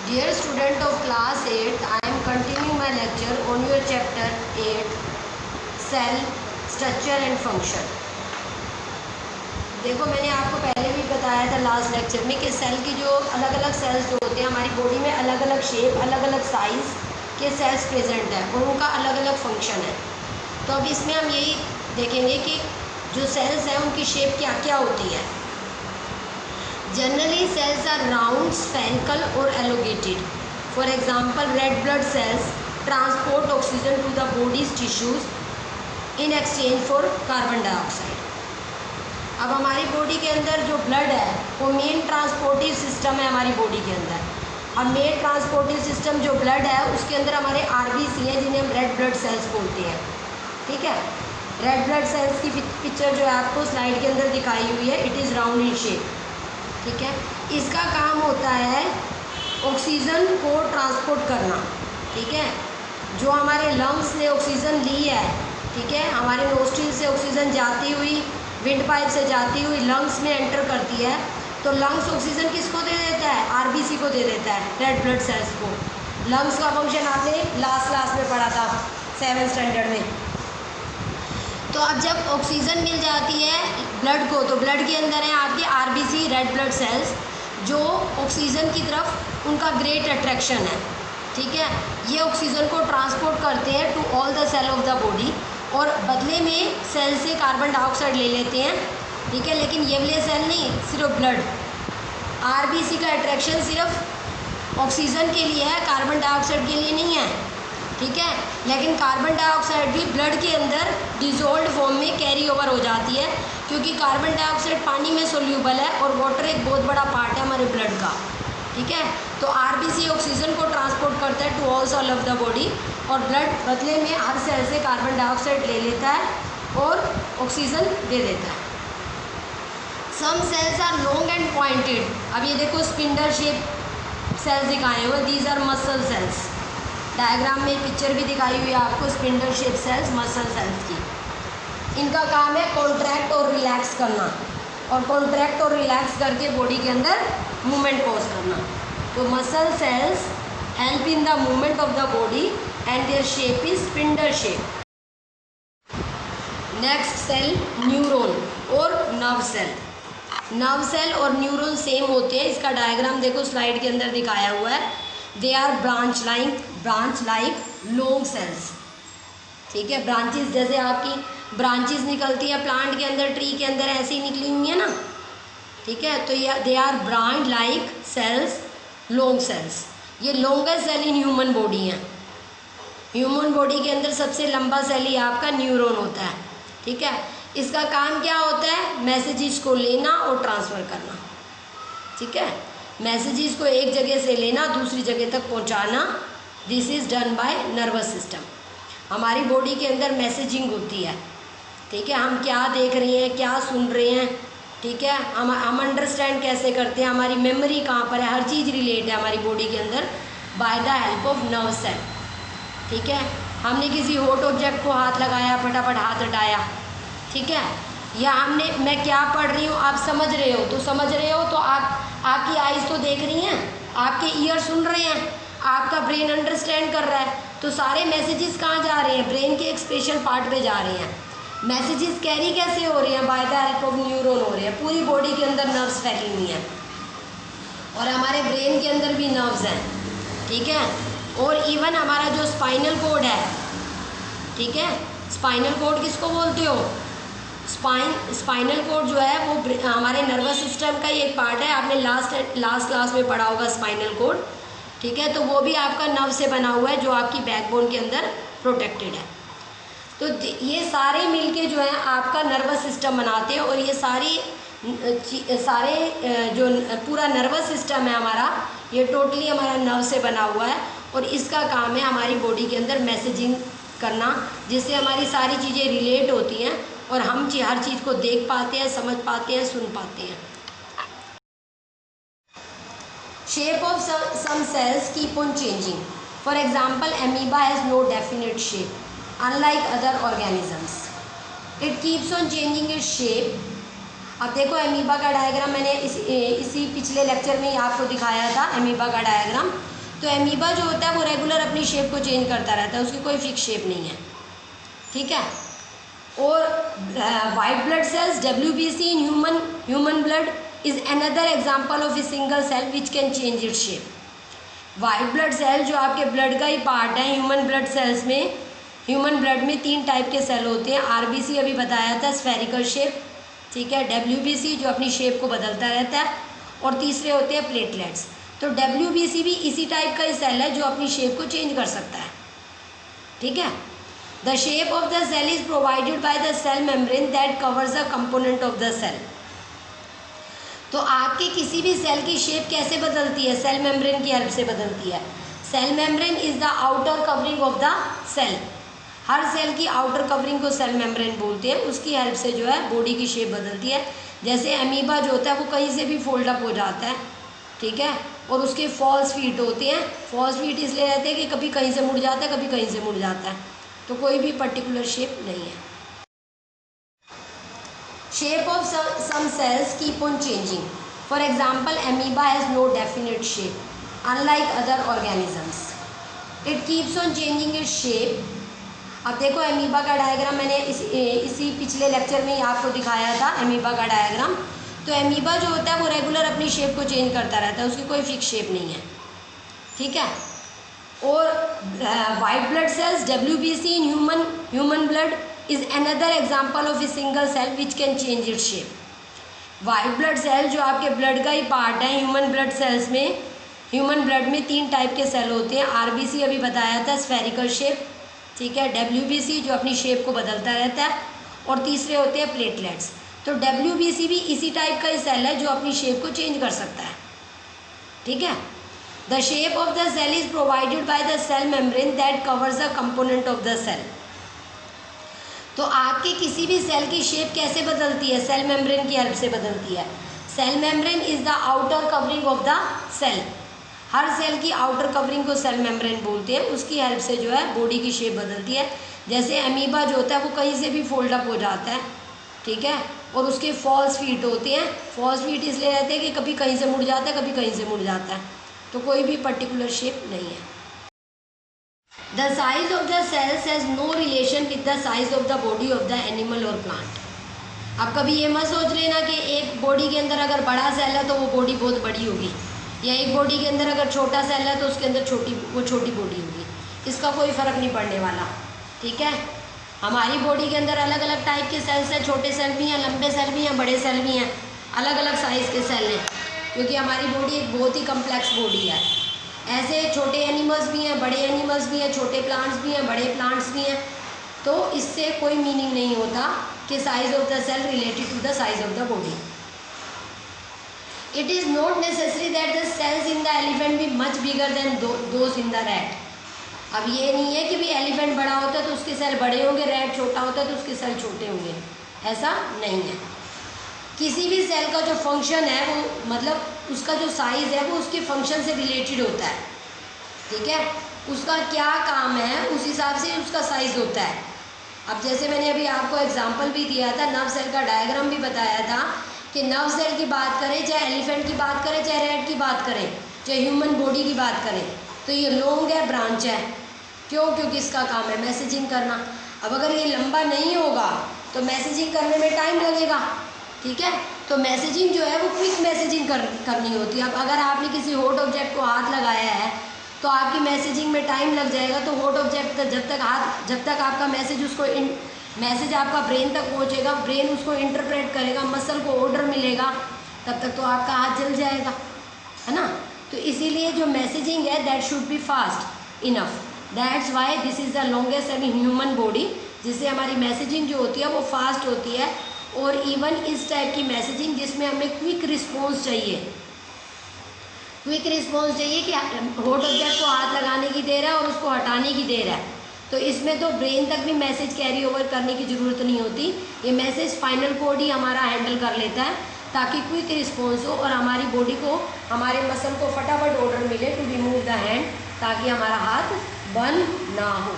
Dear student of class 8, I am continuing my lecture on your chapter 8, cell structure and function. देखो मैंने आपको पहले भी बताया था लास्ट लेक्चर में कि सेल की जो अलग अलग सेल्स जो होते हैं हमारी बॉडी में अलग अलग शेप अलग अलग साइज़ के सेल्स प्रेजेंट है और उनका अलग अलग फंक्शन है। तो अब इसमें हम यही देखेंगे कि जो सेल्स हैं उनकी शेप क्या क्या होती है। Generally, cells are round, spherical or elongated. For example, red blood cells transport oxygen to the body's tissues in exchange for carbon dioxide. अब हमारी बॉडी के अंदर जो ब्लड है वो मेन ट्रांसपोर्टिव सिस्टम है हमारी बॉडी के अंदर। अब मेन ट्रांसपोर्टिव सिस्टम जो ब्लड है उसके अंदर हमारे आरबीसी हैं जिन्हें हम रेड ब्लड सेल्स बोलते हैं। ठीक है, रेड ब्लड सेल्स की पिक्चर जो है आपको स्लाइड के अंदर दिखाई हुई है, it is round in shape. ठीक है, इसका काम होता है ऑक्सीजन को ट्रांसपोर्ट करना। ठीक है, जो हमारे लंग्स ने ऑक्सीजन ली है, ठीक है, हमारे नोस्ट्रिल से ऑक्सीजन जाती हुई विंड पाइप से जाती हुई लंग्स में एंटर करती है, तो लंग्स ऑक्सीजन किसको दे देता है? आरबीसी को दे देता है, रेड ब्लड सेल्स को। लंग्स का फंक्शन आपने लास्ट क्लास में पढ़ा था 7th स्टैंडर्ड में। तो अब जब ऑक्सीजन मिल जाती है ब्लड को, तो ब्लड के अंदर है आपके आरबीसी रेड ब्लड सेल्स जो ऑक्सीजन की तरफ उनका ग्रेट अट्रैक्शन है। ठीक है, ये ऑक्सीजन को ट्रांसपोर्ट करते हैं to all the cell of the body और बदले में सेल से कार्बन डाइऑक्साइड ले लेते हैं। ठीक है, लेकिन ये वाले सेल नहीं, सिर्फ ब्लड। आरबीसी का अट्रैक्शन सिर्फ ऑक्सीजन के लिए है, कार्बन डाइऑक्साइड के लिए नहीं है। ठीक है, लेकिन कार्बन डाइऑक्साइड भी ब्लड के अंदर डिजोल्व फॉर्म में कैरी ओवर हो जाती है क्योंकि कार्बन डाइऑक्साइड पानी में सोल्यूबल है और वाटर एक बहुत बड़ा पार्ट है हमारे ब्लड का। ठीक है, तो आरबीसी ऑक्सीजन को ट्रांसपोर्ट करता है to all cell of the body और ब्लड बदले में हर सेल से कार्बन डाइऑक्साइड ले लेता है और ऑक्सीजन दे देता है। Some cells are long and pointed. अब ये देखो स्पिंडल शेप सेल्स दिखाए हुए, these are muscle cells. Diagram में पिक्चर भी दिखाई हुई है आपको spindle shape cells, muscle cells की। इनका काम है कॉन्ट्रैक्ट और रिलैक्स करना और कॉन्ट्रैक्ट और रिलैक्स करके बॉडी के अंदर मूवमेंट कॉज करना। तो muscle cells help in the movement of the body and their shape is spindle shape. Next cell neuron और नर्व सेल। नर्व सेल और न्यूरॉन सेम होते हैं। इसका डायग्राम देखो स्लाइड के अंदर दिखाया हुआ है। They are branch like long cells. ठीक है, ब्रांचेस जैसे आपकी ब्रांचेस निकलती है प्लांट के अंदर, ट्री के अंदर ऐसे ही निकली हुई है ना। ठीक है, तो ये they are branch like cells, long cells. ये longest cell in human body है। ह्यूमन बॉडी के अंदर सबसे लंबा सेल ही आपका न्यूरॉन होता है। ठीक है, इसका काम क्या होता है? मैसेजेस को लेना और ट्रांसफ़र करना। ठीक है, मैसेजेस को एक जगह से लेना दूसरी जगह तक पहुंचाना। This is done by nervous system. हमारी बॉडी के अंदर मैसेजिंग होती है। ठीक है, हम क्या देख रहे हैं, क्या सुन रहे हैं। ठीक है, हम अंडरस्टैंड कैसे करते हैं, हमारी मेमोरी कहाँ पर है, हर चीज़ रिलेट है हमारी बॉडी के अंदर by the help of nerve cell. ठीक है, हमने किसी हॉट ऑब्जेक्ट को हाथ लगाया, फटाफट हाथ हटाया। ठीक है, या मैं क्या पढ़ रही हूँ आप समझ रहे हो, तो समझ रहे हो तो आपकी आइज़ तो देख रही हैं, आपके ईयर सुन रहे हैं, आपका ब्रेन अंडरस्टैंड कर रहा है। तो सारे मैसेजेस कहाँ जा रहे हैं? ब्रेन के एक स्पेशल पार्ट पे जा रहे हैं। मैसेजेस कैरी कैसे हो रहे हैं? Bye the help of neuron हो रहे हैं। पूरी बॉडी के अंदर नर्व्स फैली हुई हैं और हमारे ब्रेन के अंदर भी नर्व्स हैं। ठीक है, और इवन हमारा जो स्पाइनल कोड है, ठीक है, स्पाइनल कोड किसको बोलते हो? स्पाइनल कोड जो है वो हमारे नर्वस सिस्टम का ही एक पार्ट है। आपने लास्ट क्लास में पढ़ा होगा स्पाइनल कोड। ठीक है, तो वो भी आपका नर्व से बना हुआ है जो आपकी बैकबोन के अंदर प्रोटेक्टेड है। तो ये सारे मिलके जो है आपका नर्वस सिस्टम बनाते हैं और ये सारे जो पूरा नर्वस सिस्टम है हमारा, ये टोटली हमारा नर्व से बना हुआ है और इसका काम है हमारी बॉडी के अंदर मैसेजिंग करना, जिससे हमारी सारी चीज़ें रिलेट होती हैं और हम हर चीज़ को देख पाते हैं, समझ पाते हैं, सुन पाते हैं। Shape of some cells keep on changing. For example, amoeba has no definite shape unlike other organisms. It keeps on changing its shape. अब देखो अमीबा का डायग्राम मैंने इसी पिछले लेक्चर में ही आपको दिखाया था, अमीबा का डायग्राम। तो एमीबा जो होता है वो रेगुलर अपनी शेप को चेंज करता रहता है, उसकी कोई फिक्स शेप नहीं है, ठीक है। और white blood cells WBC in human blood is another example of a single cell which can change its shape. White blood cell जो आपके ब्लड का ही पार्ट है, ह्यूमन ब्लड सेल्स में, ह्यूमन ब्लड में 3 टाइप के सेल होते हैं। RBC अभी बताया था, स्फेरिकल शेप, ठीक है। WBC जो अपनी शेप को बदलता रहता है, और तीसरे होते हैं प्लेटलेट्स। तो WBC भी इसी टाइप का ही सेल है जो अपनी शेप को चेंज कर सकता है, ठीक है। The shape of the cell is provided by the cell membrane that covers the component of the cell. तो आपके किसी भी सेल की शेप कैसे बदलती है? सेल मेम्ब्रेन की हेल्प से बदलती है। Cell membrane is the outer covering of the cell. हर सेल की आउटर कवरिंग को सेल मेम्ब्रेन बोलते हैं, उसकी हेल्प से जो है बॉडी की शेप बदलती है। जैसे अमीबा जो होता है वो कहीं से भी फोल्ड अप हो जाता है, ठीक है, और उसके फॉल्स फीट होते हैं। फॉल्स फीट इसलिए रहते हैं कि कभी कहीं से मुड़ जाता है, कभी कहीं से मुड़ जाता है, तो कोई भी पर्टिकुलर शेप नहीं है। Shape of some cells keep on changing. For example amoeba has no definite shape unlike other organisms, it keeps on changing its shape. अब देखो अमीबा का डायग्राम मैंने इसी पिछले लेक्चर में ही आपको दिखाया था, अमीबा का डायग्राम। तो अमीबा जो होता है वो रेगुलर अपनी शेप को चेंज करता रहता है, उसकी कोई फिक्स शेप नहीं है, ठीक है। और white blood cells WBC in human blood is another example of a single cell which can change its shape. White blood cell जो आपके ब्लड का ही पार्ट है, ह्यूमन ब्लड सेल्स में, ह्यूमन ब्लड में 3 टाइप के सेल होते हैं। RBC अभी बताया था, स्फेरिकल शेप, ठीक है। WBC जो अपनी शेप को बदलता रहता है, और तीसरे होते हैं प्लेटलेट्स। तो WBC भी इसी टाइप का ही सेल है जो अपनी शेप को चेंज कर सकता है, ठीक है। The shape of the cell is provided by the cell membrane that covers the component of the cell. तो आपके किसी भी सेल की शेप कैसे बदलती है? सेल मेम्ब्रेन की हेल्प से बदलती है। Cell membrane is the outer covering of the cell. हर सेल की आउटर कवरिंग को सेल मेम्ब्रेन बोलते हैं, उसकी हेल्प से जो है बॉडी की शेप बदलती है। जैसे अमीबा जो होता है वो कहीं से भी फोल्ड अप हो जाता है, ठीक है, और उसके फॉल्स फीट होते हैं। फॉल्स फीट इसलिए रहते हैं कि कभी कहीं से मुड़ जाता है, कभी कहीं से मुड़ जाता है, तो कोई भी पर्टिकुलर शेप नहीं है। The size of the cells has no relation with the size of the body of the animal और प्लांट। अब कभी ये मत सोच लेना कि एक बॉडी के अंदर अगर बड़ा सेल है तो वो बॉडी बहुत बड़ी होगी, या एक बॉडी के अंदर अगर छोटा सेल है तो उसके अंदर छोटी बॉडी होगी। इसका कोई फ़र्क नहीं पड़ने वाला, ठीक है। हमारी बॉडी के अंदर अलग अलग टाइप के सेल्स हैं, छोटे सेल भी हैं, लंबे सेल भी हैं, बड़े सेल भी हैं, अलग अलग साइज़ के सेल हैं, क्योंकि हमारी बॉडी एक बहुत ही कम्प्लेक्स बॉडी है। ऐसे छोटे एनिमल्स भी हैं, बड़े एनिमल्स भी हैं, छोटे प्लांट्स भी हैं, बड़े प्लांट्स भी हैं। तो इससे कोई मीनिंग नहीं होता कि size of the cell related to the size of the body. It is not necessary that the cells in the elephant be much bigger than those in the rat. अब ये नहीं है कि भी एलिफेंट बड़ा होता है तो उसके सेल बड़े होंगे, रैट छोटा होता है तो उसके सेल छोटे होंगे, ऐसा नहीं है। किसी भी सेल का जो फंक्शन है वो मतलब उसका जो साइज़ है वो उसके फंक्शन से रिलेटेड होता है, ठीक है। उसका क्या काम है उस हिसाब से उसका साइज़ होता है। अब जैसे मैंने अभी आपको एग्जांपल भी दिया था, नर्व सेल का डायग्राम भी बताया था कि नर्व सेल की बात करें, चाहे एलिफेंट की बात करें, चाहे रैट की बात करें, चाहे ह्यूमन बॉडी की बात करें, तो ये लॉन्ग है, ब्रांच है। क्यों? क्योंकि इसका काम है मैसेजिंग करना। अब अगर ये लंबा नहीं होगा तो मैसेजिंग करने में टाइम लगेगा, ठीक है। तो मैसेजिंग जो है वो क्विक मैसेजिंग करनी होती है। अब अगर आपने किसी हॉट ऑब्जेक्ट को हाथ लगाया है तो आपकी मैसेजिंग में टाइम लग जाएगा। तो हॉट ऑब्जेक्ट जब तक आपका मैसेज आपका ब्रेन तक पहुंचेगा, ब्रेन उसको इंटरप्रेट करेगा, मसल को ऑर्डर मिलेगा, तब तक तो आपका हाथ जल जाएगा, है ना। तो इसीलिए जो मैसेजिंग है that should be fast enough. That's why this is the longest cell human body, जिससे हमारी मैसेजिंग जो होती है वो फास्ट होती है। और इवन इस टाइप की मैसेजिंग जिसमें हमें क्विक रिस्पॉन्स चाहिए, कि हॉट ऑब्जेक्ट को हाथ लगाने की देर है और उसको हटाने की देर है, तो इसमें तो ब्रेन तक भी मैसेज कैरी ओवर करने की ज़रूरत नहीं होती। ये मैसेज स्पाइनल कॉर्ड ही हमारा हैंडल कर लेता है ताकि क्विक रिस्पॉन्स हो और हमारी बॉडी को, हमारे मसल को फटाफट ऑर्डर मिले टू रिमूव द हैंड, ताकि हमारा हाथ बंद ना हो,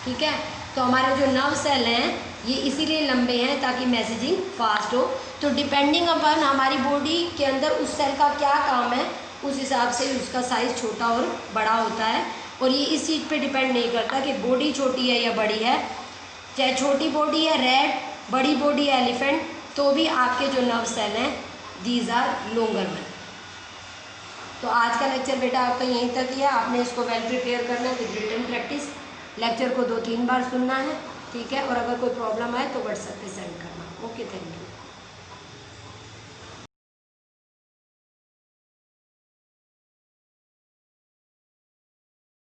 ठीक है। तो हमारे जो नर्व सेल हैं ये इसीलिए लंबे हैं ताकि मैसेजिंग फास्ट हो। तो डिपेंडिंग अपन हमारी बॉडी के अंदर उस सेल का क्या काम है उस हिसाब से उसका साइज़ छोटा और बड़ा होता है। और ये इस चीज़ पे डिपेंड नहीं करता कि बॉडी छोटी है या बड़ी है, चाहे छोटी बॉडी है रैट, बड़ी बॉडी है एलिफेंट, तो भी आपके जो नर्व सेल हैं दीज आर लोंगर वन। तो आज का लेक्चर बेटा आपका यहीं तक ही है। आपने इसको वेल प्रिपेयर करना है विद रिटन प्रैक्टिस। लेक्चर को 2-3 बार सुनना है, ठीक है। और अगर कोई प्रॉब्लम आए तो व्हाट्सएप पे सेंड करना। Okay, thank you.